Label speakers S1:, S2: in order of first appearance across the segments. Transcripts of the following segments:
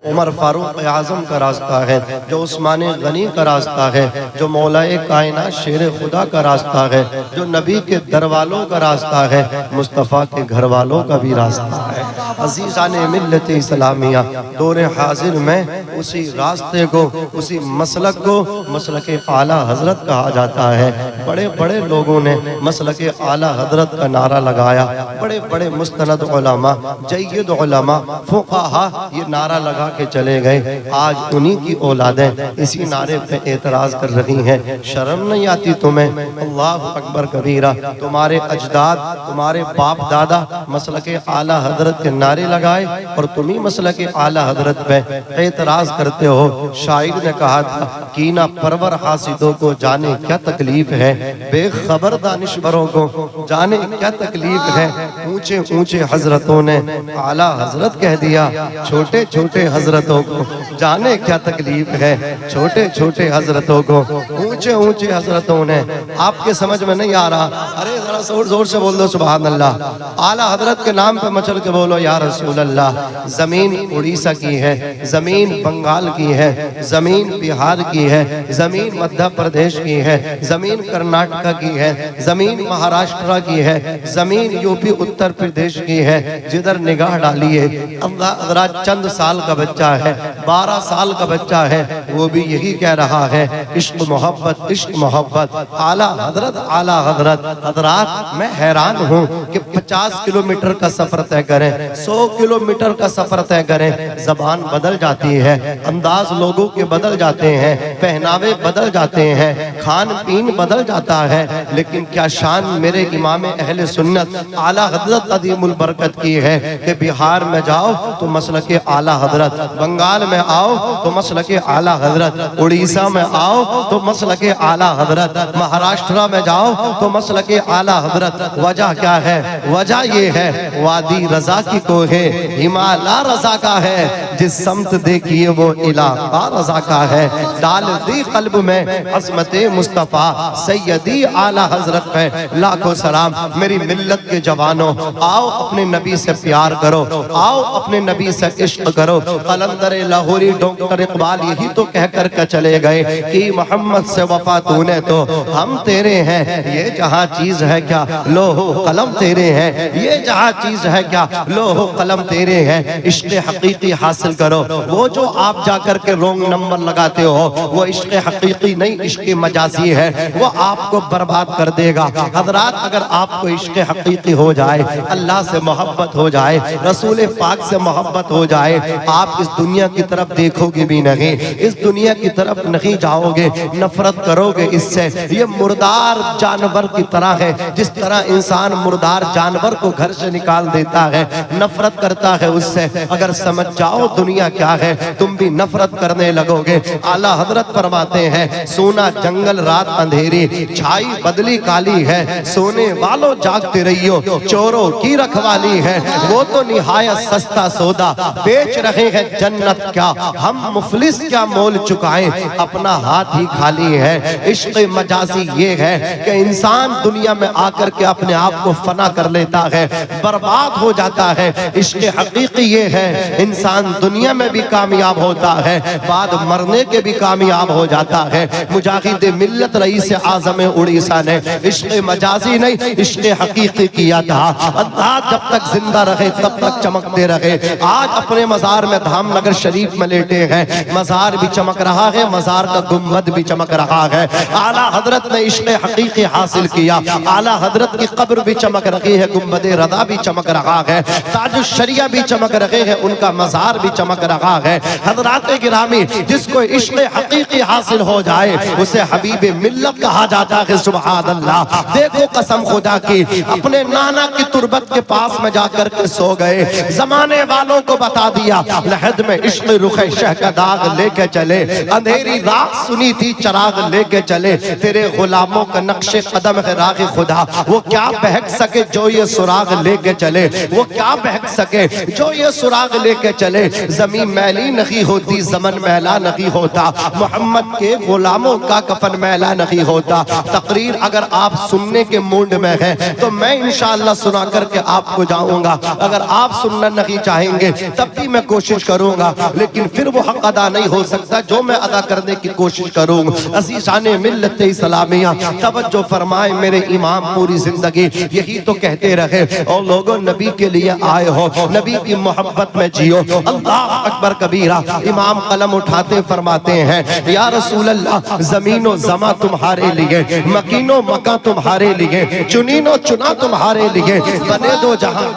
S1: उमर फारूक आज़म का रास्ता है, जो उस्मान गनी का रास्ता है, जो मौलाए कायनात शेर खुदा का रास्ता है, जो नबी के दर वालों का रास्ता है, मुस्तफ़ा के घर वालों का भी रास्ता है। अज़ीज़ान मिल्लत इस्लामिया दौर हाजिर में उसी रास्ते को, उसी मसलक को मसलक आला हजरत कहा जाता है। बड़े बड़े लोगों ने मसलक आला हजरत का नारा लगाया, बड़े बड़े मुस्तनद उलमा, जय्यद उलमा, फुक़हा ये नारा लगा के चले गए। आज उन्हीं की औलादें इसी नारे पे एतराज कर रही हैं। शर्म नहीं आती तुम्हें? अल्लाह अकबर कबीरा। तुम्हारे अजदाद, तुम्हारे बाप दादा मसलक आला हजरत के नारे लगाए और तुम ही मसलक आला हजरत पे एतराज करते हो। शायर ने कहा था, कीना परवर हासिदों को जाने क्या तकलीफ है, बेखबर दानिशवरों को जाने क्या तकलीफ है। ऊंचे ऊंचे हजरतों ने आला हजरत कह दिया, छोटे छोटे हजरतों को जाने क्या तकलीफ है। छोटे छोटे हजरतों को ऊंचे ऊंचे हजरतों ने, आपके समझ में नहीं आ रहा? अरे जरा जोर जोर से बोल दो सुभान अल्लाह। आला हजरत के नाम पे मचल के बोलो या रसूल अल्लाह। जमीन उड़ीसा की है, जमीन बंगाल की है, जमीन बिहार की है, जमीन मध्य प्रदेश की है, जमीन कर्नाटक की है, जमीन महाराष्ट्र की है, जमीन यूपी उत्तर प्रदेश की है। जिधर निगाह डालिए अल्लाह, चंद साल का बच्चा है, 12 साल का बच्चा है, वो भी यही कह रहा है, इश्क मोहब्बत, इश्क मोहब्बत, आला हजरत, आला हजरत। हजरात मैं हैरान हूँ कि 50 किलोमीटर का सफर तय करें, 100 किलोमीटर का सफर तय करें, जबान बदल जाती है, अंदाज लोगों के बदल जाते हैं, पहनावे बदल जाते हैं, खान पीन बदल जाता है, लेकिन क्या शान मेरे इमाम अहले सुन्नत आला हजरत अदीमुल बरकत की है कि बिहार में जाओ तो मसलक आला हजरत, बंगाल में आओ तो मसलक आला हजरत, उड़ीसा में आओ तो मसलक आला हजरत, महाराष्ट्र में जाओ तो मसलक आला हजरत। वजह क्या है? वजह ये है, वादी रजा की कोहे हिमालय रजा का है, जिस समत देखिए वो इलाका रजा का है। डाल दी कल्ब में अज़मत मुस्तफ़ा सैयदी आला हजरत पे लाखों सलाम। मेरी मिल्लत के जवानों, आओ अपने नबी से प्यार करो, आओ अपने नबी से इश्क करो। कलंदर लाहौरी डॉक्टर इकबाल यही तो कह कर के चले गए कि मोहम्मद से वफा तूने तो हम तेरे हैं, ये जहाँ चीज है क्या लोहो कलम तेरे हैं, ये जहाँ चीज है क्या लोहो कलम तेरे हैं। इश्क हकीकी हासिल करो, वो जो आप जाकर के रोंग नंबर लगाते हो वो इश्क हकीकी नहीं, इश्क मजाजी है, वो आपको बर्बाद कर देगा। हजरात अगर आपको इश्क हकीकी हो जाए, अल्लाह से मोहब्बत हो जाए, रसूल पाक से मोहब्बत हो जाए, आप इस दुनिया की तरफ देखोगे भी नहीं, इस दुनिया की तरफ नहीं जाओगे, नफरत करोगे इससे। ये मुर्दार जानवर की तरह है, जिस तरह इंसान मुर्दार जानवर को घर से निकाल देता है, नफरत करता है उससे। अगर समझ जाओ दुनिया क्या है, तुम भी नफरत करने लगोगे। आला हजरत फरमाते हैं, सोना जंगल रात अंधेरी, छाई बदली काली है, सोने वालों जागते रहियो, चोरों की रखवाली है। वो तो निहायत सस्ता सौदा बेच रहे हैं जन्नत क्या, हम मुफलिस क्या मोल चुकाएं, अपना हाथ ही खाली है। इश्क मजाजी ये है कि इंसान दुनिया में आकर के अपने आप को फना कर लेता है, बर्बाद हो जाता है। इश्क हकीकी ये है, इंसान दुनिया में भी कामयाब होता है, बाद मरने के भी कामयाब हो जाता है। मुजाहिद मिल्लत रईस आज़म उड़ीसा ने इश्क मजाजी नहीं, इश्क हकीकी किया था। अल्लाह जब तक जिंदा रहे तब तक चमकते रहे। आज अपने मजार में धामनगर शरीफ में लेटे हैं, मजार भी चमक रहा है, मजार का गुम्बद भी चमक रहा है। आला हजरत ने इश्क हकीकी हासिल किया, आला हजरत की कब्र भी चमक रही है, गुम्बद रदा भी चमक रहा है, ताजुश शरिया भी चमक रहे हैं, उनका मजार भी चमक रहा है। हजरात गिरामी, जिसको इश्क हकीकी हासिल हो जाए उसे हबीब मिल्लत कहा जाता है। सुभान अल्लाह। देखो कसम खुदा की, अपने नाना की तुरबत के पास में जाकर के सो गए, जमाने वालों को बता दिया, लहद में इश्क रुखे शह का दाग लेके चले चले, अंधेरी रात सुनी थी चराग लेके चले, तेरे गुलामों का नक्शे कदम है राग खुदा, वो क्या बहक सके जो ये सुराग लेके चले, वो क्या बहक सके जो ये सुराग लेके चले। जमीन मैली नहीं होती, जमन मैला नहीं होता, मोहम्मद के गुलामों का कफन मैला नहीं होता। तकरीर अगर आप सुनने के मूड में हैं तो मैं इंशाअल्लाह सुना करके आपको जाऊंगा, अगर आप सुनना नहीं चाहेंगे तब भी मैं कोशिश करूंगा, लेकिन फिर वो हक अदा नहीं हो सकता जो मैं अदा करने की कोशिश करूंगा। अज़ीज़ाने मिल्लत इस्लामिया तवज्जो फरमाए मेरे इमाम पूरी जिंदगी यही तो कहते रहे, और लोगों नबी के लिए आए हो, नबी की मोहब्बत में जियो। अल्लाह अकबर कबीरा। इमाम कलम उठाते फरमाते हैं, या रसूल अल्लाह जमीनो जमा तुम्हारे लिए, मकीनो मका तुम्हारे लिए, चुनीनो चुना तुम्हारे लिए, बने दो जहां।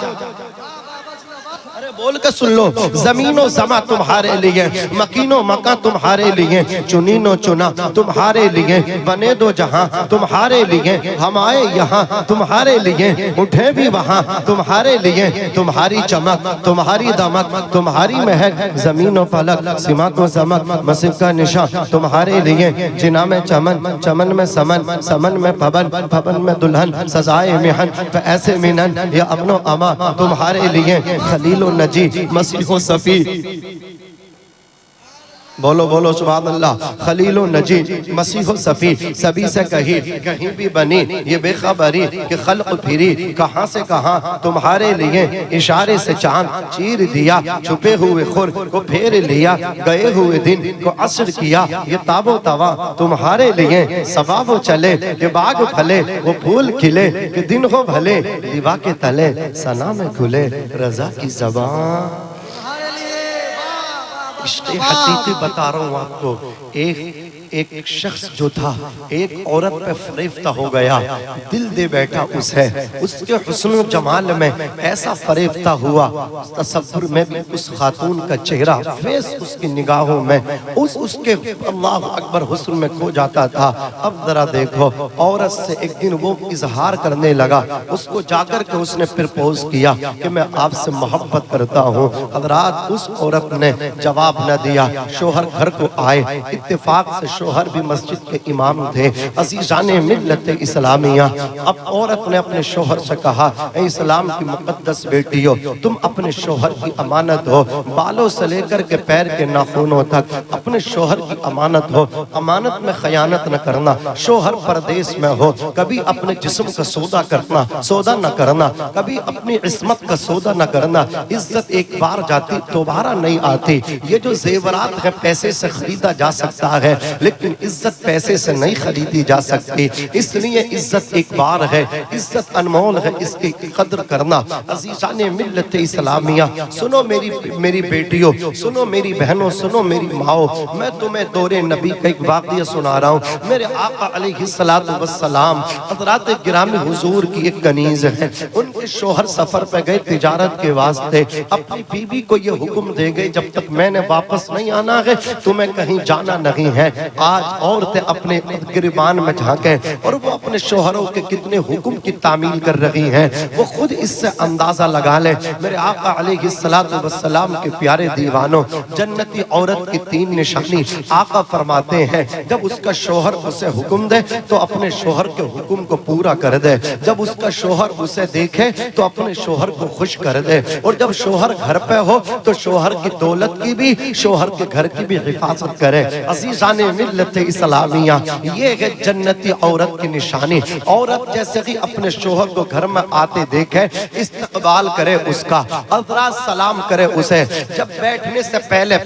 S1: बोल के सुन लो, जमीनो जमा तुम्हारे लिए, मकीनो मका तुम्हारे लिए, चुनीनो चुना तुम्हारे लिए, बने दो जहां तुम्हारे लिए, हम आए यहाँ तुम्हारे लिए, उठे भी वहां तुम्हारे लिए, तुम्हारी चमक तुम्हारी दमक तुम्हारी महक, जमीनो फलक सिमा को चमक, मस्जिद का निशान तुम्हारे लिए, जिना में चमन चमन में समन, समन में पवन पवन में दुल्हन, सजाए मिहन तो ऐसे मिनन, ये अपनो अमा तुम्हारे लिए, खलीलो नजी मसीहो सफी। बोलो बोलो सुभान अल्लाह। खलीलो नजी मसीहो सफी, सभी से कही कहीं भी बनी ये बेखबरी कि खल्क फिरी कहां से कहां तुम्हारे लिए, इशारे से चांद चीर दिया, छुपे हुए खुर को फेर लिया, गए हुए दिन को असर किया, ये ताबो तवा तुम्हारे लिए, सबा वो चले कि बाग फले, वो फूल खिले कि दिन हो भले, दीवा के तले सना में खुले रजा की ज़बान। इश्क़ हकीकी बता रहा हूँ आपको। एक शख्स जो था एक औरत पे फरेफ्ता हो गया, दिल दे बैठा उसे, उसके हुस्न जमाल में ऐसा फरेफ्ता हुआ, तसव्वुर में भी उस खातून का चेहरा फेस उसकी निगाहों में उसके अल्लाह अकबर हुस्न में खो जाता था। अब जरा देखो, औरत से एक दिन वो इजहार करने लगा, उसको जाकर के उसने प्रपोज किया कि मैं आपसे मोहब्बत करता हूँ। हज़रात उस औरत ने जवाब न दिया, शोहर घर को आए, इत्तेफाक से शोहर भी मस्जिद के इमाम थे। अज़ीज़ाने मिल्लत इस्लामिया, अब औरत ने अपने शोहर से कहा, ऐ इस्लाम की मुक़द्दस बेटियों, तुम अपने शोहर की अमानत हो, बालों से लेकर के पैर के नाखूनों तक अपने शोहर की अमानत हो, अमानत में खयानत न करना। शोहर परदेश में हो, कभी अपने जिस्म का सौदा न करना, कभी अपनी इस्मत का सौदा न करना। इज्जत एक बार जाती दोबारा नहीं आती। ये जो जेवरात है पैसे से खरीदा जा सकता है, लेकिन इज्जत पैसे से नहीं खरीदी जा सकती। इसलिए इज्जत एक बार है, इज्जत अनमोल है, इसकी कदर करना। अज़ीज़ाने मिल्लत इस्लामिया, सुनो मेरी बेटियों, सुनो मेरी बहनों, सुनो मेरी माओ, मैं तुम्हें दौरे नबी का एक वाक़या सुना रहा हूँ। मेरे आका अलैहिस्सलातु वस्सलाम हज़रात गिरामी हुजूर की एक कनीज़ है, उनके शोहर सफर पे गए तिजारत के वास्ते, अपनी बीवी को ये हुक्म दे गए, जब तक मैंने वापस नहीं आना है तुम्हें कहीं जाना नहीं है। आज औरतें अपने गिरबान में झांके और वो अपने शोहरों के कितने हुक्म की तामील कर रही हैं, वो खुद इससे अंदाजा लगा ले। मेरे आका अलैहिस्सलातु वस्सलाम के प्यारे दीवानों, जन्नती औरत की 3 निशानी आका फरमाते हैं, जब उसका शोहर उसे हुक्म दे तो अपने शोहर के हुक्म को पूरा कर दे, जब उसका शोहर उसे देखे तो अपने शोहर को खुश कर दे, और जब शोहर घर पे हो तो शोहर की दौलत की भी, शोहर के घर की भी हिफाजत करे। अज़ीज़ाने मिल्लत इस्लामिया, ये है जन्नती औरत की निशानी। औरत जैसे ही अपने शोहर को घर में आते देखे, इस्तकबाल करे उसका, हज़रात सलाम करे उसे। जब बैठने से पहले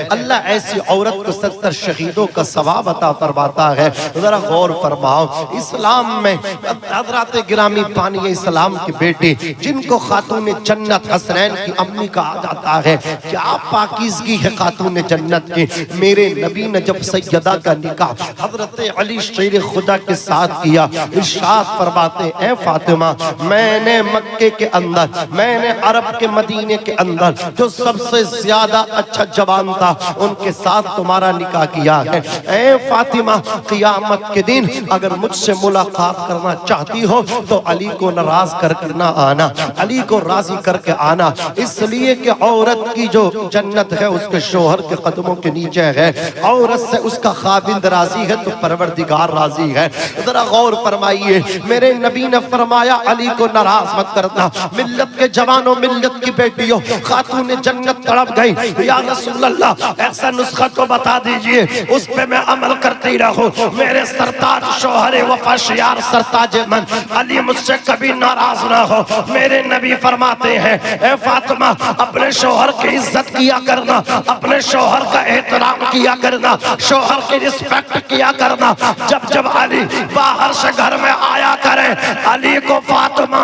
S1: अल्लाह ऐसी औरत को 70 शहीदों का सवाब अता फरमाता है। जरा गौर फरमाओ, इस्लाम में हज़रात गिरामी पानी इस्लाम की बेटी, जिनको खातून जन्नत हसनैन की अम्मी कहा जाता है, क्या पाकीज़गी है खातून जन्नत की। मेरे नबी ने जब सैयद ज़दा का निकाह हजरत अली शेर खुदा के साथ किया। इरशाद फरमाते हैं फातिमा, मैंने मक्के के अंदर, मैंने अरब के मदीने के अंदर जो सबसे ज्यादा अच्छा जवान था उनके साथ तुम्हारा निकाह किया है। ऐ फातिमा, क़ियामत के दिन अगर मुझसे मुलाकात करना चाहती हो तो अली को नाराज करके ना आना, अली को राजी करके आना, इसलिए कि औरत की जो जन्नत है उसके शोहर के कदमों के नीचे है। औरत से उसका खाविंद राजी है तो परवरदिगार राजी है। जरा गौर फरमाइए, मेरे नबी ने फरमाया अली को नाराज मत करना। मिल्लत के जवानों, मिल्लत की बेटियों, खातून जन्नत तड़प गई, या रसूल अल्लाह ऐसा नुस्खा तो बता दीजिए उस पे मैं अमल करती रहूं। मेरे सरताज शोहर वफा शियार सरताज मन अली मुझसे कभी नाराज ना हो। मेरे नबी फरमाते हैं, ए फातिमा, अपने शोहर की इज्जत किया करना, अपने शोहर का एहतराम किया करना, शोहर की रिस्पेक्ट किया करना। जब जब अली बाहर से घर में आया करे, अली को फातिमा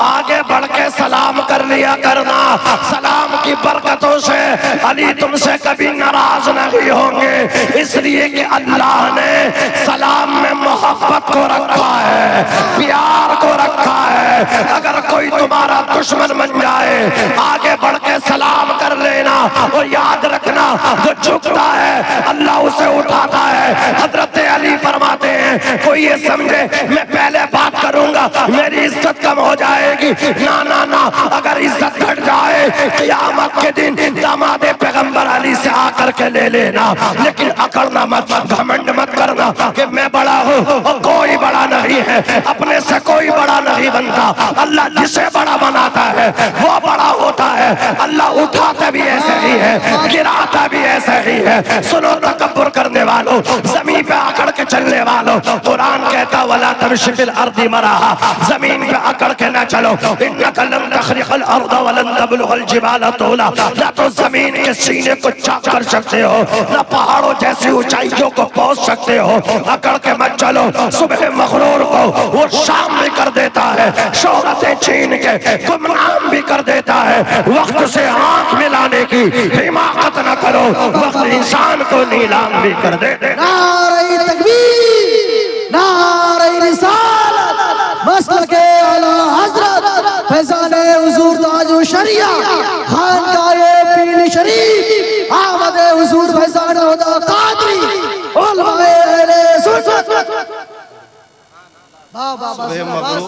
S1: आगे बढ़ के सलाम कर लिया करना। सलाम की बरकतों से अली तुमसे कभी नाराज नहीं होंगे, इसलिए कि अल्लाह ने सलाम में मोहब्बत को रखा है, प्यार को रखा है। अगर कोई तुम्हारा दुश्मन बन जाए, आगे बढ़ के सलाम कर लेना और याद रखना जो झुकता है अल्लाह उसे उठाता है। हजरत अली फरमाते हैं, कोई ये समझे मैं पहले बात करूंगा मेरी इज्जत कम हो जाएगी, ना ना ना, अगर इज्जत घट जाए क़ियामत के दिन दामाद पैगंबर अली से आकर के ले लेना, लेकिन अकड़ना मत, घमंड मत करना कि मैं बड़ा हूँ और कोई बड़ा नहीं है। अपने से कोई बड़ा नहीं बनता, अल्लाह जिसे बड़ा बनाता है वो बड़ा होता है। अल्लाह उठाता भी ऐसे ही है, गिराता भी ऐसे ही है। सुनो तकब्बुर करने वालों, जमीन पे अकड़ के चलने वालों, कुरान कहता वला तमशी फिल अर्दी मराहा, जमीन पे अकड़ के ना चलो। इन्नका लन तखरिक़ल अर्द वलन तबलुगल जिबाल तूला, ना तो जमीन के सीने को चाक कर सकते हो, ना पहाड़ों जैसी ऊंचाइयों को पहुंच सकते हो। अकड़ के मत चलो, सुबह मगरूर को वो शाम भी कर देता है, शोहरतें छीन के गुमनाम भी कर देता है। वक्त से आंख मिलाने की हिमाकत न करो, वक्त इंसान को नीलाम भी कर दे।
S2: नारे तकबीर, नारे रिसालत, मसलके आला हजरत फैज़ाने हुजूर ताजो शरिया खानकाए पीर शरीफ आमदे हुजूर फैज़ान हुदा कादरी उलमाए अहले सुन्नत। वाह वाह वाह।